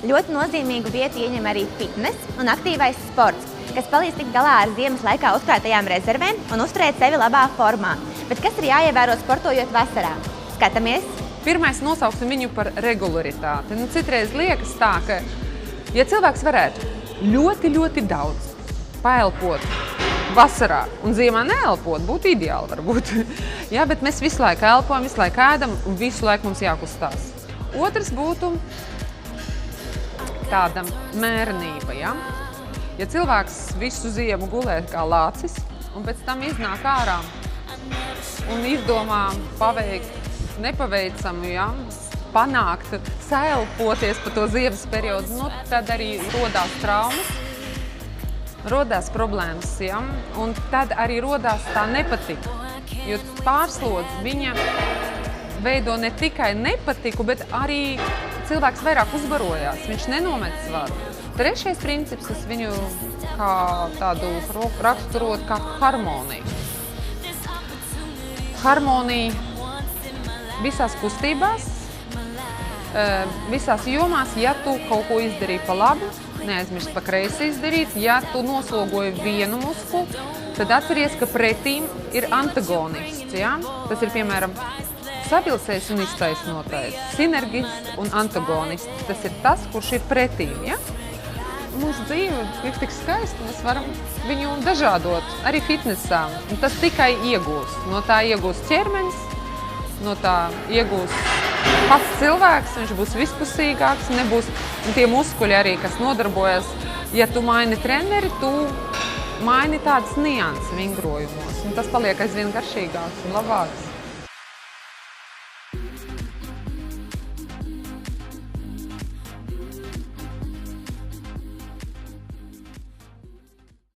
Ļoti nozīmīgu vietu ieņem arī fitness un aktīvais sports, kas palīdz tikt galā ar ziemas laikā uzkrātajām rezervēm un uzturēt sevi labā formā. Bet kas ir jāievēro sportojot vasarā? Skatāmies! Pirmais nosauksim viņu par regularitāti. Citreiz liekas tā, ka, ja cilvēks varētu ļoti daudz paelpot vasarā un ziemā neelpot, būtu ideāli varbūt. Jā, bet mēs visu laiku elpojam, visu laiku ēdam un visu laiku mums jākustās. Otrs būtu tāda mērenība, ja? Ja cilvēks visu ziemu gulē kā lācis un pēc tam iznāk ārā un izdomā paveikt nepaveicamu, ja? Panākt, saelpoties pa to ziemas periodu, tad arī rodās traumas, rodās problēmas, ja? Un tad arī rodās tā nepatika, jo pārslodze viņa veido ne tikai nepatiku, bet arī cilvēks vairāk uzbarojās, viņš nenomet svaru. Trešais princips, es viņu kā tādu raksturot kā harmoniju. Harmonija visās kustībās, visās jomās, ja tu kaut ko izdarīji pa labu, neaizmirst pa kreisi izdarīt, ja tu noslogoji vienu muskuli, tad atceries, ka pretīm ir antagonists, ja? Tas ir, piemēram, sabilsējs un iztaisnotais, sinergists un antagonists. Tas ir tas, kurš ir pretīm, ja? Mūsu dzīve ir tik skaista, mēs varam viņu dažādot, arī fitnesā. Un tas tikai iegūs. No tā iegūs ķermenis, no tā iegūs pats cilvēks, viņš būs vispusīgāks, nebūs tie muskuļi arī, kas nodarbojas. Ja tu maini treneri, tu maini tādas nianses vingrojumos, un tas paliek aizvien garšīgāks un labāks.